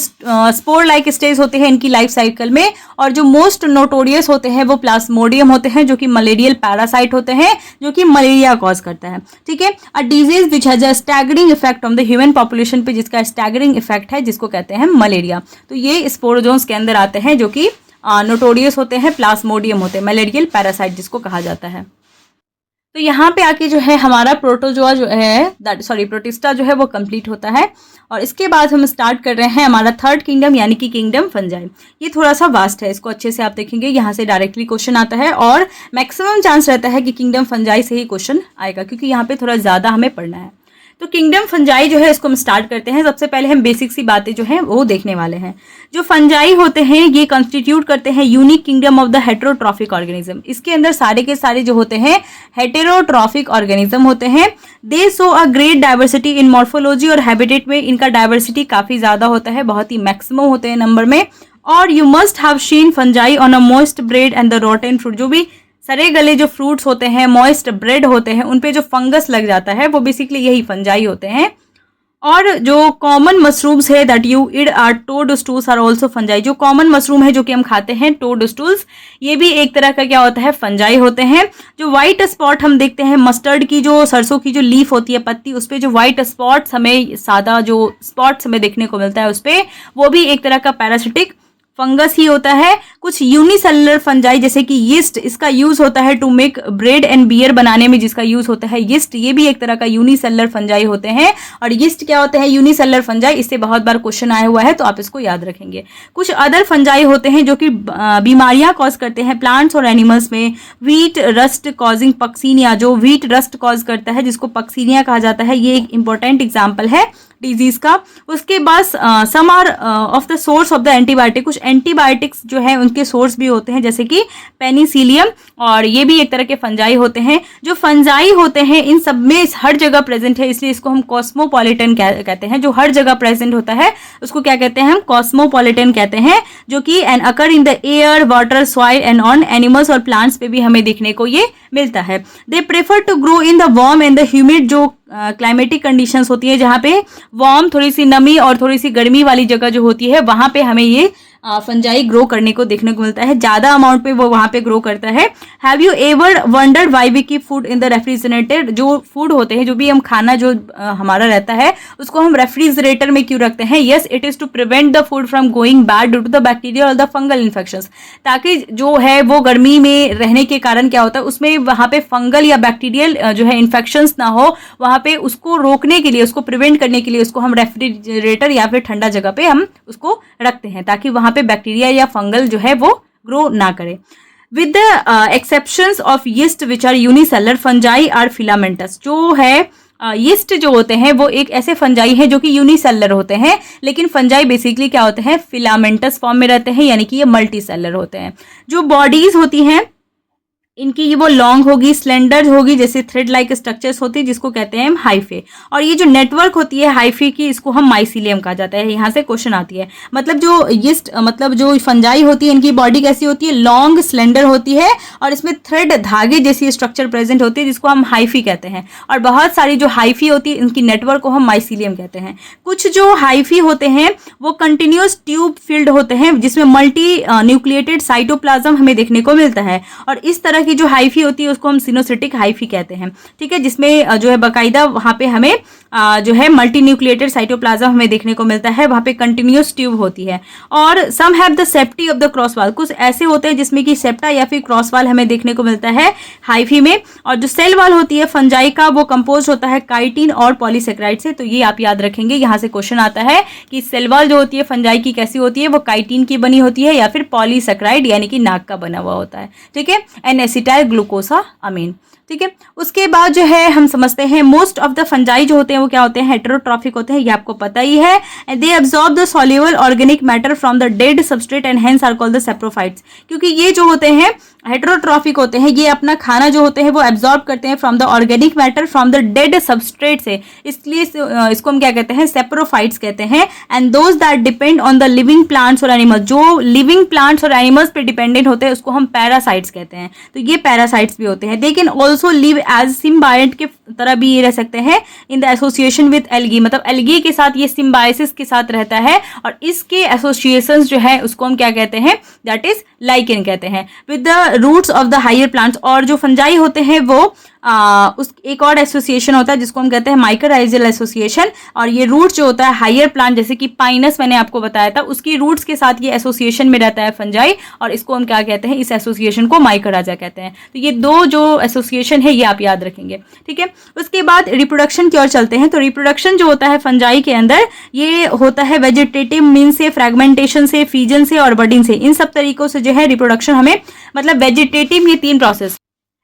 स्पोर लाइक स्टेज होते हैं इनकी लाइफ साइकिल में। और जो मोस्ट नोटोरियस होते हैं वो प्लाज्मोडियम होते हैं जो कि मलेरियल पैरासाइट होते हैं जो कि मलेरिया कॉज करता है। ठीक है, a disease which has a staggering effect on the human population पे जिसका स्टैगरिंग इफेक्ट है जिसको कहते हैं मलेरिया। तो ये स्पोरोजोन्स के अंदर आते हैं जो कि नोटोरियस होते हैं, प्लाज्मोडियम होते हैं, मलेरियल पैरासाइट जिसको कहा जाता है। तो यहाँ पे आके जो है हमारा प्रोटोजोआ जो है प्रोटिस्टा जो है वो कंप्लीट होता है। और इसके बाद हम स्टार्ट कर रहे हैं हमारा थर्ड किंगडम यानी कि किंगडम फंजाई। ये थोड़ा सा वास्ट है, इसको अच्छे से आप देखेंगे, यहाँ से डायरेक्टली क्वेश्चन आता है और मैक्सिमम चांस रहता है कि किंगडम फंजाई से ही क्वेश्चन आएगा क्योंकि यहाँ पे थोड़ा ज़्यादा हमें पढ़ना है। तो किंगडम फंजाई जो है इसको हम स्टार्ट करते हैं। सबसे पहले हम बेसिक सी बातें जो हैं वो देखने वाले हैं। जो फंजाई होते हैं ये कंस्टिट्यूट करते हैं unique kingdom of the heterotrophic organism. इसके अंदर सारे के सारे जो होते हैं हेटेरोट्रॉफिक ऑर्गेनिज्म होते हैं। दे show a great diversity in morphology और हैबिटेट में इनका डाइवर्सिटी काफ़ी ज़्यादा होता है, बहुत ही मैक्सिमम होते हैं नंबर में। और you must have seen fungi on a moist bread and the रॉटन fruit. जो भी सरे गले जो फ्रूट्स होते हैं, मॉइस्ट ब्रेड होते हैं, उन पे जो फंगस लग जाता है वो बेसिकली यही फंजाई होते हैं। और जो कॉमन मशरूम्स है that you eat are toadstools are also fungi. जो कॉमन मशरूम है जो कि हम खाते हैं टोडस्टूल्स, ये भी एक तरह का क्या होता है, फंजाई होते हैं। जो व्हाइट स्पॉट हम देखते हैं मस्टर्ड की जो सरसों की जो लीफ होती है पत्ती, उस पर जो व्हाइट स्पॉट्स हमें सादा जो स्पॉट्स हमें देखने को मिलता है उस पर, वो भी एक तरह का पैरासिटिक फंगस ही होता है। कुछ यूनिसेलुलर फंजाई जैसे कि यीस्ट, इसका यूज होता है to make bread and beer बनाने में जिसका यूज होता है यीस्ट, ये भी एक तरह का यूनिसेलुलर फंजाई होते हैं। और यीस्ट क्या होते हैं, यूनिसेलुलर फंजाई, इससे बहुत बार क्वेश्चन आया हुआ है तो आप इसको याद रखेंगे। कुछ अदर फंजाई होते हैं जो कि बीमारियां कॉज करते हैं प्लांट्स और एनिमल्स में। व्हीट रस्ट कॉजिंग पक्सीनिया, जो व्हीट रस्ट कॉज करता है जिसको पक्सीनिया कहा जाता है, ये एक इंपॉर्टेंट एग्जाम्पल है डिजीज का। उसके बाद some are of the source of the antibiotic, कुछ एंटीबायोटिक्स जो है उनके सोर्स भी होते हैं जैसे कि पेनिसिलियम, और ये भी एक तरह के फंजाई होते हैं। जो फंजाई होते हैं इन सब में हर जगह प्रेजेंट है, इसलिए इसको हम कॉस्मोपॉलिटन कहते हैं। जो हर जगह प्रेजेंट होता है उसको क्या कहते हैं, हम कॉस्मोपॉलिटन कहते हैं। जो कि and occur in the air, water, soil and on animals और प्लांट्स पे भी हमें देखने को ये मिलता है। They prefer to grow in the warm and the humid, जो क्लाइमेटिक कंडीशंस होती है जहाँ पे वार्म, थोड़ी सी नमी और थोड़ी सी गर्मी वाली जगह जो होती है वहाँ पे हमें ये फंजाई ग्रो करने को देखने को मिलता है, ज़्यादा अमाउंट में वो वहाँ पे ग्रो करता है। Have you ever wondered why we keep food in the refrigerator? जो फूड होते हैं, जो भी हम खाना जो हमारा रहता है उसको हम रेफ्रिजरेटर में क्यों रखते हैं? Yes, it is to prevent the food from going bad due to the bacteria और द फंगल इन्फेक्शंस। ताकि जो है वो गर्मी में रहने के कारण क्या होता है, उसमें वहाँ पे फंगल या बैक्टीरियल जो है इन्फेक्शंस ना हो, वहाँ पे उसको रोकने के लिए, उसको प्रिवेंट करने के लिए उसको हम रेफ्रिजरेटर या फिर ठंडा जगह पे हम उसको रखते हैं, ताकि वहाँ पे बैक्टीरिया या फंगल जो है वो ग्रो ना करे। With the exceptions of yeast which are unicellular, fungi are filamentous. जो है यीस्ट जो होते हैं वो एक ऐसे फंजाई हैं जो कि यूनिसेलर होते हैं, लेकिन फंजाई बेसिकली क्या होते हैं, फिलामेंटस फॉर्म में रहते हैं, यानी कि ये मल्टी सेलर होते हैं। जो बॉडीज होती हैं इनकी ये वो लॉन्ग होगी, स्लेंडर होगी, जैसे थ्रेड लाइक स्ट्रक्चर्स होती है जिसको कहते हैं हम हाइफे। और ये जो नेटवर्क होती है हाइफे की, इसको हम माइसीलियम कहा जाता है। यहाँ से क्वेश्चन आती है, मतलब जो यीस्ट मतलब जो फंजाई होती है इनकी बॉडी कैसी होती है, लॉन्ग स्लेंडर होती है और इसमें थ्रेड धागे जैसी स्ट्रक्चर प्रेजेंट होती है जिसको हम हाइफी कहते हैं। और बहुत सारी जो हाइफी होती है इनकी नेटवर्क को हम माइसीलियम कहते हैं। कुछ जो हाइफी होते हैं वो कंटिन्यूस ट्यूब फिल्ड होते हैं जिसमें मल्टी न्यूक्लिएटेड साइटोप्लाज्म हमें देखने को मिलता है। और इस तरह की जो हाइफी होती है उसको हम सिनोसिटिक हाइफी कहते हैं, ठीक है, जिसमें जो है बाकायदा वहाँ पे हमें जो है मल्टी न्यूक्लिएटेड साइटोप्लाज्म हमें देखने को मिलता है, वहाँ पे कंटिन्यूस ट्यूब होती है। और some have the septae of the cross wall, कुछ ऐसे होते हैं जिसमें कि सेप्टा या फिर क्रॉस वाल हमें देखने को मिलता है हाइफी में। और जो सेल वाल होती है फंजाई का, वो कंपोज होता है काइटिन और पॉलीसेक्राइड से। तो ये आप याद रखेंगे, यहाँ से क्वेश्चन आता है कि सेल वाल जो होती है फंजाई की कैसी होती है, वो काइटिन की बनी होती है या फिर पॉलीसेक्राइड यानी कि नाक का बना हुआ होता है, ठीक है, एन एसिटाइल ग्लूकोसा अमीन, ठीक है। उसके बाद जो है हम समझते हैं मोस्ट ऑफ द फंजाई जो होते हैं वो क्या होते हैं, हेटेरोट्रॉफिक होते हैं, ये आपको पता ही है। They absorb the soluble organic matter from the dead substrate and hence are called the saprophytes. क्योंकि ये जो होते हैं हेटेरोट्रॉफिक होते हैं, ये अपना खाना जो होते हैं वो एब्जॉर्ब करते हैं from the organic matter from the dead substrate से, इसलिए इसको हम क्या कहते हैं, सेप्रोफाइट्स कहते हैं। And those that depend on the living plants और एनिमल्स, जो लिविंग प्लांट्स और एनिमल्स पे डिपेंडेंट होते हैं उसको हम पैरासाइट्स कहते हैं। तो ये पैरासाइट्स भी होते हैं। They can also live as symbiote के तरह भी ये रह सकते हैं in the association with algae, मतलब एल्गी के साथ ये सिम्बायोसिस के साथ रहता है और इसके एसोसिएशंस जो है उसको हम क्या कहते हैं, दैट इज लाइकेन कहते हैं, with the roots of the higher plants. और जो फंजाई होते हैं वो उस एक और एसोसिएशन होता है जिसको हम कहते हैं माइकोराइजल एसोसिएशन। और ये रूट्स जो होता है हायर प्लांट, जैसे कि पाइनस मैंने आपको बताया था, उसकी रूट्स के साथ ये एसोसिएशन में रहता है फंजाई, और इसको हम क्या कहते हैं, इस एसोसिएशन को माइकोराइजा कहते हैं। तो ये दो जो एसोसिएशन है ये आप याद रखेंगे, ठीक है। उसके बाद रिप्रोडक्शन की ओर चलते हैं। तो रिप्रोडक्शन जो होता है फंजाई के अंदर, ये होता है वेजिटेटिव मीन से, फ्रेगमेंटेशन से, फीजन से और बडिंग से। इन सब तरीकों से जो है रिप्रोडक्शन हमें, मतलब वेजिटेटिव ये तीन प्रोसेस,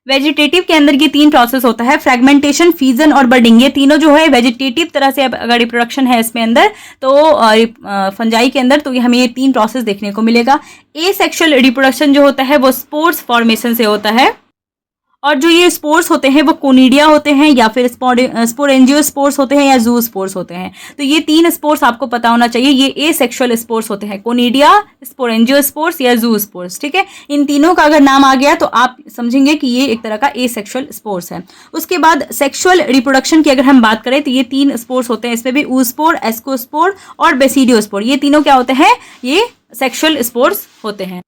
वेजिटेटिव के अंदर ये तीन प्रोसेस होता है, फ्रेगमेंटेशन, फीजन और बडिंग। ये तीनों जो है वेजिटेटिव तरह से अगर रिप्रोडक्शन है इसमें अंदर, तो फंजाई के अंदर, तो ये हमें ये तीन प्रोसेस देखने को मिलेगा। एसेक्सुअल रिप्रोडक्शन जो होता है वो स्पोर्स फॉर्मेशन से होता है, और जो ये स्पोर्स होते हैं वो कोनिडिया होते हैं या फिर स्पोरेंजियो स्पोर्स होते हैं या जू स्पोर्स होते हैं। तो ये तीन स्पोर्स आपको पता होना चाहिए, ये एसेक्सुअल स्पोर्स होते हैं, कोनिडिया, स्पोरेंजियो स्पोर्स या जू स्पोर्स, ठीक है। इन तीनों का अगर नाम आ गया तो आप समझेंगे कि ये एक तरह का एसेक्सुअल स्पोर्स है। उसके बाद सेक्सुअल रिप्रोडक्शन की अगर हम बात करें तो ये तीन स्पोर्स होते हैं, इसमें भी ऊस्पोर, एस्कोस्पोर और बेसिडियोस्पोर, ये तीनों क्या होते हैं, ये सेक्सुअल स्पोर्स होते हैं।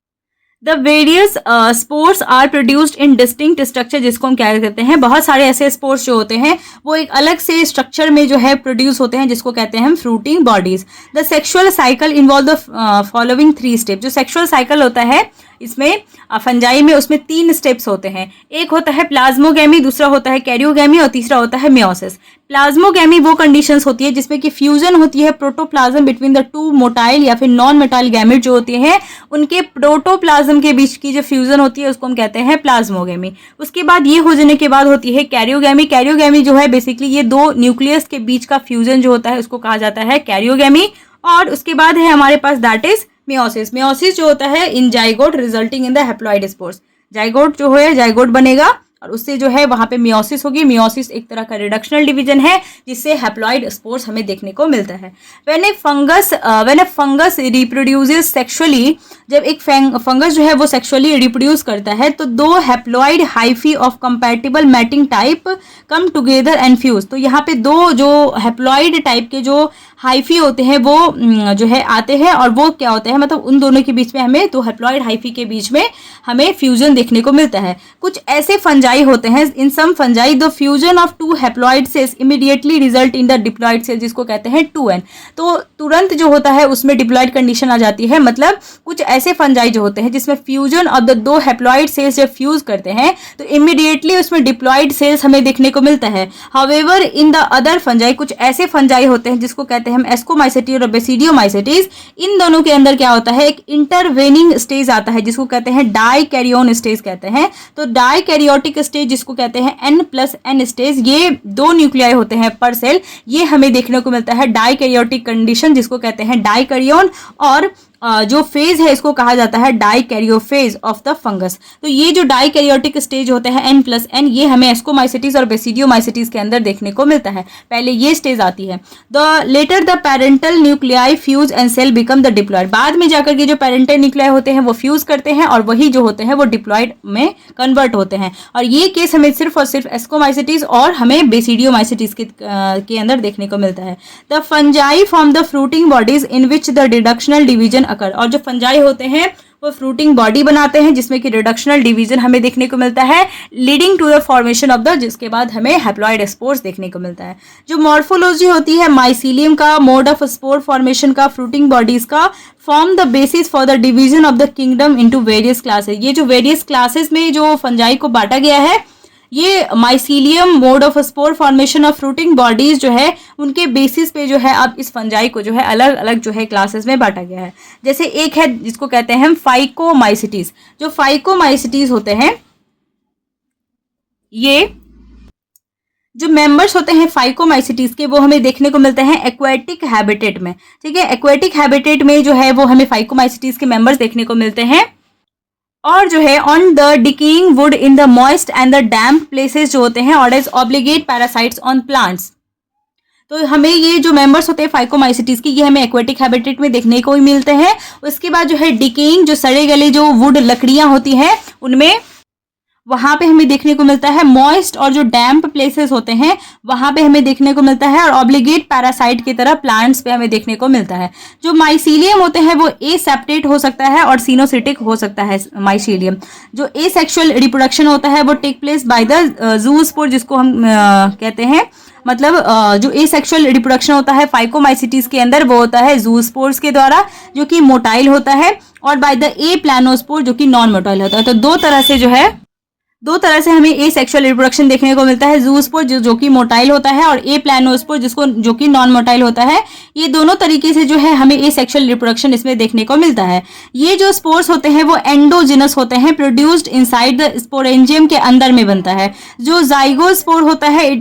The various spores are produced in distinct structure, जिसको हम क्या कहते हैं, बहुत सारे ऐसे स्पोर्स जो होते हैं वो एक अलग से स्ट्रक्चर में जो है प्रोड्यूस होते हैं, जिसको कहते हैं हम fruiting bodies. The sexual cycle involve the following 3 step. जो सेक्सुअल साइकिल होता है इसमें फंजाई में, उसमें 3 स्टेप्स होते हैं। एक होता है प्लाज्मोगैमी, दूसरा होता है कैरियोगैमी और तीसरा होता है मियोसिस। प्लाज्मोगैमी वो कंडीशंस होती है जिसमें कि फ्यूजन होती है प्रोटोप्लाज्म बिटवीन द 2 मोटाइल या फिर नॉन मोटाइल गैमेट जो होती हैं, उनके प्रोटोप्लाज्म के बीच की जो फ्यूजन होती है उसको हम कहते हैं प्लाज्मोगैमी। उसके बाद ये हो जाने के बाद होती है कैरियोगैमी। कैरियोगैमी जो है बेसिकली ये 2 न्यूक्लियस के बीच का फ्यूजन जो होता है उसको कहा जाता है कैरियोगैमी। और उसके बाद है हमारे पास दैट इज मियोसिस। मियोसिस जो होता है इन zygote resulting in the haploid spores. Zygote जो है जाइगोट बनेगा और उससे जो है वहां पे मियोसिस होगी। मियोसिस एक तरह का रिडक्शनल डिवीजन है जिससे हैप्लॉइड स्पोर्स हमें देखने को मिलता है। When a fungus reproduces sexually, जब एक फंगस जो है वो सेक्सुअली रिप्रोड्यूस करता है तो दो haploid hyphae of compatible mating type come together and fuse. तो यहाँ पे दो जो हैप्लॉइड टाइप के जो हाइफी होते हैं वो जो है आते हैं, और वो क्या होते हैं, मतलब उन दोनों के बीच में हमें दो हैप्लॉइड हाइफी के बीच में हमें फ्यूजन देखने को मिलता है। कुछ ऐसे फंजाई होते हैं, in some fungi the fusion of two haploid cells immediately result in the diploid cell, जिसको कहते हैं 2n। तो तुरंत जो होता है उसमें डिप्लॉइड कंडीशन आ जाती है। मतलब कुछ ऐसे फंजाई जो होते हैं जिसमें फ्यूजन ऑफ द दो हैप्लॉइड सेल्स जब फ्यूज करते हैं तो इमीडिएटली उसमें डिप्लॉइड सेल्स हमें देखने को मिलता है। However in the other fungi, कुछ ऐसे फंजाई होते हैं जिसको कहते हैं हम एस्कोमाइसिटी और बेसिडियोमाइसिटीज। इन दोनों के अंदर क्या होता है, एक इंटरवेनिंग स्टेज आता है जिसको कहते हैं डाइकैरियोन स्टेज कहते हैं। तो डाइकैरियोटिक स्टेज जिसको कहते हैं N+N स्टेज, ये दो न्यूक्लियाई होते हैं पर सेल, ये हमें देखने को मिलता है डाइकैरियोटिक कंडीशन जिसको कहते हैं डाइकैरियोन। और जो फेज है इसको कहा जाता है डाइकैरियोफेज ऑफ द फंगस। तो ये जो डाइकैरियोटिक स्टेज होते हैं N+N, ये हमें एस्कोमाइसिटीज और बेसिडियोमाइसिटीज के अंदर देखने को मिलता है। पहले ये स्टेज आती है। The later the parental nuclei fuse and cell become the diploid. बाद में जाकर के जो पेरेंटल न्यूक्लियाई होते हैं वो फ्यूज करते हैं और वही जो होते हैं वो डिप्लॉइड में कन्वर्ट होते हैं। और ये केस हमें सिर्फ और सिर्फ एस्कोमाइसिटीज और हमें बेसिडियोमाइसिटीज के अंदर देखने को मिलता है। The fungi form the fruiting bodies in which the reductional division occur. और जो फंजाई होते हैं वो फ्रूटिंग बॉडी बनाते हैं जिसमें कि रिडक्शनल डिवीजन हमें देखने को मिलता है, leading to the formation of the, जिसके बाद हमें हैप्लॉइड स्पोर्स देखने को मिलता है। जो मॉर्फोलॉजी होती है माइसीलियम का, मोड ऑफ स्पोर फॉर्मेशन का, फ्रूटिंग बॉडीज का, form the basis for the division of the kingdom into various classes. ये जो वेरियस क्लासेस में जो फंजाई को बांटा गया है, ये mycelium, mode of spore formation of fruiting bodies जो है उनके बेसिस पे जो है अब इस फंजाई को जो है अलग अलग जो है क्लासेस में बांटा गया है। जैसे एक है जिसको कहते हैं हम फाइकोमाइसिटीज। जो फाइकोमाइसिटीज होते हैं, ये जो मेंबर्स होते हैं फाइकोमाइसिटीज के, वो हमें देखने को मिलते हैं एक्वेटिक हैबिटेट में। ठीक है, एक्वेटिक हैबिटेट में जो है वो हमें फाइकोमाइसिटीज के मेंबर्स देखने को मिलते हैं। और जो है on the decaying wood in the moist and the damp places जो होते हैं, और as obligate parasites on plants. तो हमें ये जो मेंबर्स होते हैं फाइकोमाइसिटीज की, ये हमें एक्वेटिक हैबिटेट में देखने को ही मिलते हैं। उसके बाद जो है डिकेइंग, जो सड़े गले जो वुड लकड़ियां होती हैं उनमें, वहां पे हमें देखने को मिलता है। मॉइस्ट और जो डैम्प प्लेसेस होते हैं वहां पे हमें देखने को मिलता है, और ऑब्लिगेट पैरासाइट की तरह प्लांट्स पे हमें देखने को मिलता है। जो माइसीलियम होते हैं वो एसेप्टेट हो सकता है और सिनोसिटिक हो सकता है माइसीलियम। जो एसेक्सुअल रिप्रोडक्शन होता है वो take place by the zoospore, जिसको हम कहते हैं, मतलब जो एसेक्सुअल रिप्रोडक्शन होता है फाइकोमाइसिटीज के अंदर वो होता है जूस्पोर्स के द्वारा, जो कि मोटाइल होता है, और बाय द ए प्लानोस्पोर जो कि नॉन मोटाइल होता है। तो दो तरह से हमें ए सेक्सुअल रिप्रोडक्शन देखने को मिलता है। जूस्पोर जो कि मोटाइल होता है, और ए प्लानोस्पोर जो कि नॉन मोटाइल होता है। ये दोनों तरीके से जो है हमें ए सेक्सुअल रिप्रोडक्शन इसमें देखने को मिलता है। ये जो स्पोर्स होते हैं वो एंडोजिनस होते हैं, प्रोड्यूस्ड इनसाइड द स्पोरेंजियम के अंदर में बनता है। जो जाइगोस्पोर होता है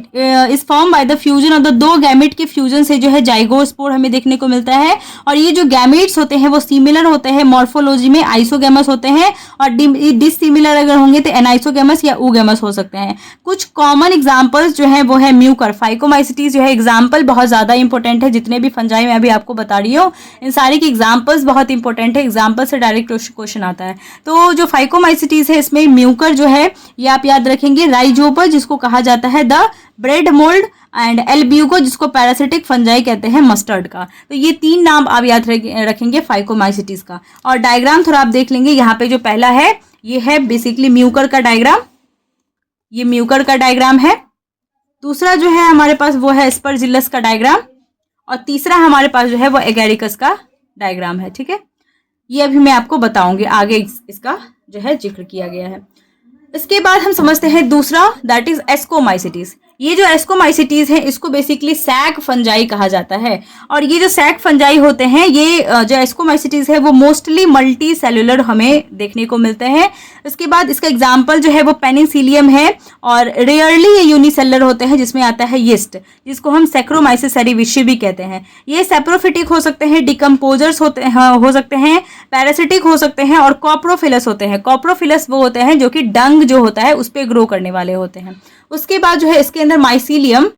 इस form by the fusion of the दो गैमेट के फ्यूजन से जो है जाइगोस्पोर हमें देखने को मिलता है। और ये जो गैमेट्स होते हैं वो सिमिलर होते हैं मॉर्फोलॉजी में, आइसोगैमस होते हैं, और डिसिमिलर अगर होंगे तो एनाइसोगैमस या ऊगैमस हो सकते हैं। कुछ कॉमन एग्जांपल्स जो है वो है म्यूकर। फाइकोमाइसिटीज जो है एग्जांपल बहुत ज्यादा इंपॉर्टेंट है, जितने भी फंजाई मैं अभी आपको बता रही हूँ इन सारे की एग्जांपल्स बहुत इंपॉर्टेंट है। एग्जांपल से डायरेक्ट क्वेश्चन आता है। तो जो फाइकोमाइसिटीज है इसमें म्यूकर जो है ये आप याद रखेंगे, राइजोपर जिसको कहा जाता है द ब्रेड मोल्ड, एंड एल्ब्यूको जिसको पैरासिटिक फंजाई कहते हैं मस्टर्ड का। तो ये तीन नाम आप याद रखेंगे फाइकोमाइसिटीज का। और डायग्राम थोड़ा आप देख लेंगे। यहाँ पे जो पहला है ये है बेसिकली म्यूकर का डायग्राम, ये म्यूकर का डायग्राम है। दूसरा जो है हमारे पास वो है एस्परजिलस का डायग्राम, और तीसरा हमारे पास जो है वो एगेरिकस का डायग्राम है। ठीक है, ये अभी मैं आपको बताऊंगी आगे, इसका जो है जिक्र किया गया है। इसके बाद हम समझते हैं दूसरा, दैट इज एस्कोमाइसिटीज। ये जो एस्कोमाइसिटीज हैं इसको बेसिकली सैक फंजाई कहा जाता है। और ये जो सैक फंजाई होते हैं, ये जो एस्कोमाइसिटीज है वो मोस्टली मल्टी सेलुलर हमें देखने को मिलते हैं। इसके बाद इसका एग्जाम्पल जो है वो पेनिसिलियम है, और रेयरली ये यूनिसेलर होते हैं जिसमें आता है यीस्ट, जिसको हम सैक्रोमाइसिस सेरेविशी भी कहते हैं। ये सेप्रोफिटिक हो सकते हैं, डिकम्पोजर्स हो सकते हैं, पैरासिटिक हो सकते हैं, और कॉप्रोफिलस होते हैं। कॉप्रोफिलस वो होते हैं जो कि डंग जो होता है उस पर ग्रो करने वाले होते हैं। उसके बाद जो है इसके अंदर माइसीलियम,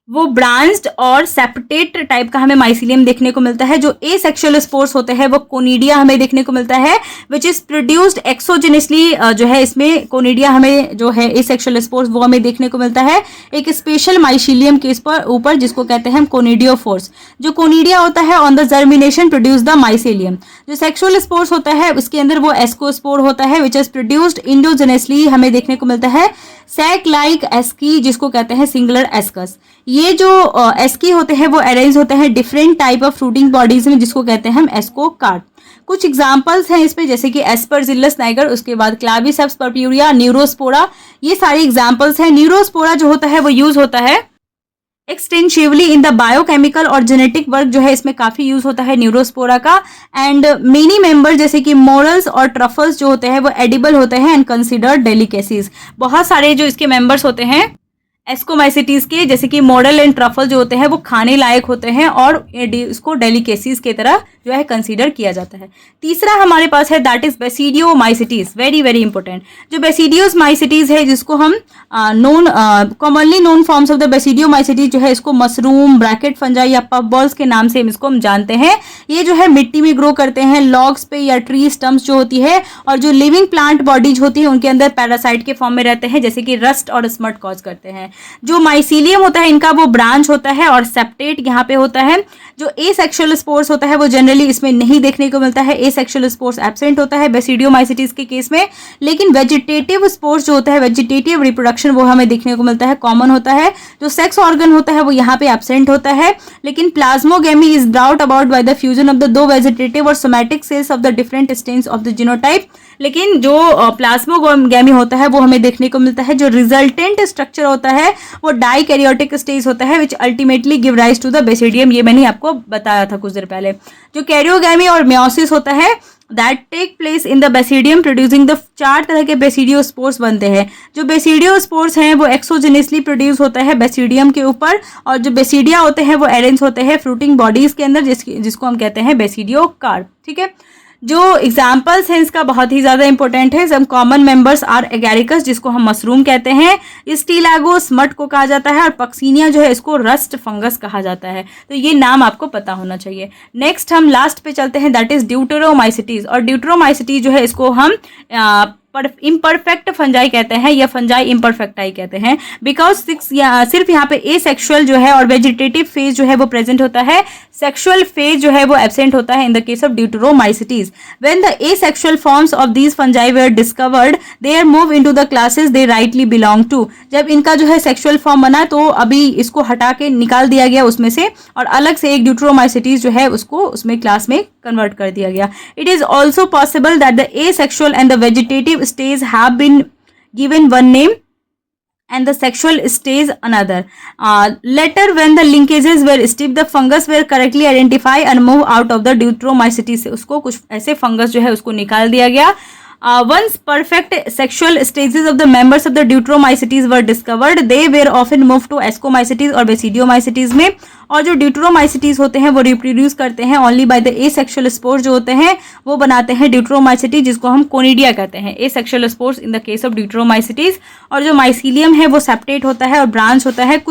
वो ब्रांच्ड और सेप्टेट टाइप का हमें माइसीलियम देखने को मिलता है। जो एसेक्सुअल स्पोर्स होते हैं वो कोनिडिया हमें देखने को मिलता है, विच इज प्रोड्यूस्ड एक्सोजेनिसली। जो है इसमें कोनिडिया हमें जो है एसेक्सुअल स्पोर्स वो हमें देखने को मिलता है एक स्पेशल माइसीलियम के ऊपर जिसको कहते हैं कोनिडियोफोर्स। जो कोनिडिया होता है on the germination produce the mycelium. जो सेक्सुअल स्पोर्स होता है उसके अंदर वो एस्कोस्पोर होता है, विच इज प्रोड्यूस्ड इंडोजेनेसली हमें देखने को मिलता है सैक लाइक एस्की, जिसको कहते हैं सिंगुलर एस्कस। ये जो एस्की होते हैं वो अरेंज होते हैं different type of fruiting bodies में, जिसको कहते हैं हम एस्कोकार्ड। कुछ एग्जांपल्स हैं इसमें, जैसे कि एस्परजिलस नाइगर, उसके बाद क्लाविसेप्स पर्प्यूरिया, न्यूरोस्पोरा, ये सारे एग्जांपल्स हैं। न्यूरोस्पोरा जो होता है वो यूज होता है एक्सटेंसिवली इन द बायोकेमिकल और जेनेटिक वर्क, जो है इसमें काफी यूज होता है न्यूरोस्पोरा का। एंड मेनी मेंबर जैसे कि मोरल्स और ट्रफल्स जो होते हैं वो एडिबल होते हैं एंड कंसिडर्ड डेलिकेसीज। बहुत सारे जो इसके मेंबर्स होते हैं एस्कोमाइसिटीज के, जैसे कि मॉडल एंड ट्रफल जो होते हैं वो खाने लायक होते हैं और इसको डेलिकेसीज की तरह जो है कंसीडर किया जाता है। तीसरा हमारे पास है that is basidiomycetes, very very important. जो बेसिडियोमाइसिटीज है जिसको हम commonly known forms of the basidiomycetes जो है इसको मशरूम, ब्रैकेट फंजाई या पफ बॉल्स के नाम से इसको हम जानते हैं। ये जो है मिट्टी में ग्रो करते हैं, लॉग्स पे या ट्री स्टम्प्स जो होती है, और जो लिविंग प्लांट बॉडीज होती है उनके अंदर पैरासाइट के फॉर्म में रहते हैं, जैसे कि रस्ट और स्मट कॉज करते हैं। जो माइसीलियम होता है इनका वो ब्रांच होता है और सेप्टेट यहाँ पे होता है। जो एसेक्सुअल स्पोर्स होता है वो जनरली इसमें नहीं देखने को मिलता है, एसेक्सुअल स्पोर्स एब्सेंट होता है बेसिडियोमाइसिटीज के केस में। लेकिन वेजिटेटिव स्पोर्स जो होता है, वेजिटेटिव रिप्रोडक्शन, वो हमें देखने को मिलता है, कॉमन होता है। जो सेक्स ऑर्गन होता है वो यहाँ पे एब्सेंट होता है। लेकिन plasmogamy is brought about by the fusion of the दो वेजिटेटिव और somatic cells of the different strains of the genotype. लेकिन जो प्लाज्मोगेमी होता है वो हमें देखने को मिलता है। जो रिजल्टेंट स्ट्रक्चर होता है वो डाइकैरियोटिक स्टेज होता है, which ultimately give rise to the basidium. ये मैंने आपको बताया था कुछ देर पहले। जो कैरियोगेमी और मेयोसिस होता है that take place in the basidium producing the 4 तरह के बेसिडियोस्पोर्स बनते हैं। जो बेसिडियोस्पोर्स हैं वो एक्सोजेनिसली प्रोड्यूस होता है बेसिडियम के ऊपर, और जो बेसिडिया होते हैं वो अरेंज होते हैं फ्रूटिंग बॉडीज के अंदर, जिसको हम कहते हैं बेसिडियोकार्प। ठीक है। जो एग्जाम्पल्स हैं इसका बहुत ही ज़्यादा इंपॉर्टेंट है। Some common members are agaricus, जिसको हम मशरूम कहते हैं, स्टीलागो स्मट को कहा जाता है, और पक्सीनिया जो है इसको रस्ट फंगस कहा जाता है। तो ये नाम आपको पता होना चाहिए। नेक्स्ट हम लास्ट पे चलते हैं, दैट इज ड्यूटेरोमाइसिटीज। और ड्यूटेरोमाइसिटीज जो है इसको हम इम्परफेक्ट फंजाई कहते हैं, या फंजाई इम्परफेक्टाई कहते हैं, बिकॉज सिर्फ यहाँ पे एसेक्सुअल जो है और वेजिटेटिव फेज जो है वो प्रेजेंट होता है, सेक्सुअल फेज जो है वो एब्सेंट होता है in the case of deuteromycetes. When the asexual forms of these fungi were discovered they are move into the classes they rightly belong to. जब इनका जो है सेक्सुअल फॉर्म बना तो अभी इसको हटा के निकाल दिया गया उसमें से, और अलग से एक ड्यूटेरोमाइसिटीज जो है उसको उसमें क्लास में कन्वर्ट कर दिया गया। It is also possible that the asexual and the vegetative stage have been given one name and the sexual stage another. Later when the linkages were stiff, the fungus were correctly identified and moved out of the deuteromycetes. से उसको कुछ ऐसे fungus जो है उसको निकाल दिया गया। Once perfect sexual stages of the members of the deuteromycetes were discovered, they were often moved to ascomycetes और basidiomycetes में। और जो deuteromycetes होते हैं वो रिप्रोड्यूस करते हैं only by the asexual spores जो होते हैं वो बनाते हैं deuteromycetes, जिसको हम कोनिडिया कहते हैं। asexual spores in the case of deuteromycetes। और जो माइसीलियम है वो सेप्टेट होता है और ब्रांच होता है।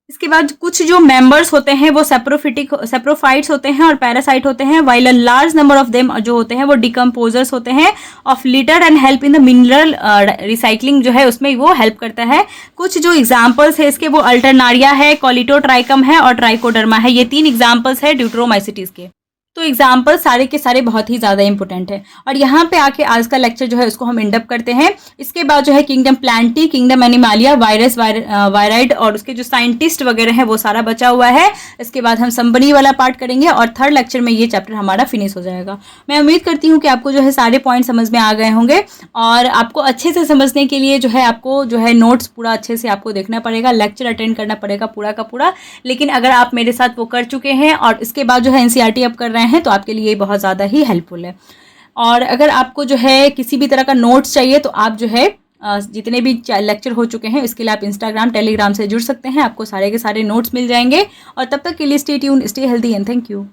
इसके बाद कुछ जो मेंबर्स होते हैं वो सेप्रोफाइट्स होते हैं और पैरासाइट होते हैं, while a large number of them जो होते हैं वो डिकम्पोजर्स होते हैं of litre and help in the mineral recycling जो है उसमें वो हेल्प करता है। कुछ जो एग्जांपल्स है इसके वो अल्टरनारिया है, कॉलिटोट्राइकम है और ट्राइकोडर्मा है। ये 3 एग्जांपल्स है ड्यूटेरोमाइसिटीज के। तो एग्जाम्पल सारे के सारे बहुत ही ज़्यादा इंपॉर्टेंट है। और यहाँ पे आके आज का लेक्चर जो है उसको हम इंडअप करते हैं। इसके बाद जो है kingdom Plantae, kingdom Animalia, virus, wired और उसके जो साइंटिस्ट वगैरह हैं वो सारा बचा हुआ है। इसके बाद हम संबनी वाला पार्ट करेंगे और थर्ड लेक्चर में ये चैप्टर हमारा फिनिश हो जाएगा। मैं उम्मीद करती हूँ कि आपको जो है सारे पॉइंट समझ में आ गए होंगे और आपको अच्छे से समझने के लिए जो है आपको जो है नोट्स पूरा अच्छे से आपको देखना पड़ेगा, लेक्चर अटेंड करना पड़ेगा पूरा का पूरा। लेकिन अगर आप मेरे साथ वो कर चुके हैं और इसके बाद जो है एनसीईआरटी अब कर रहे हैं तो आपके लिए बहुत ज़्यादा ही हेल्पफुल है। और अगर आपको जो है किसी भी तरह का नोट्स चाहिए तो आप जो है जितने भी लेक्चर हो चुके हैं इसके लिए आप इंस्टाग्राम, टेलीग्राम से जुड़ सकते हैं। आपको सारे के सारे नोट्स मिल जाएंगे। और तब तक के लिए stay tuned, stay healthy and thank you.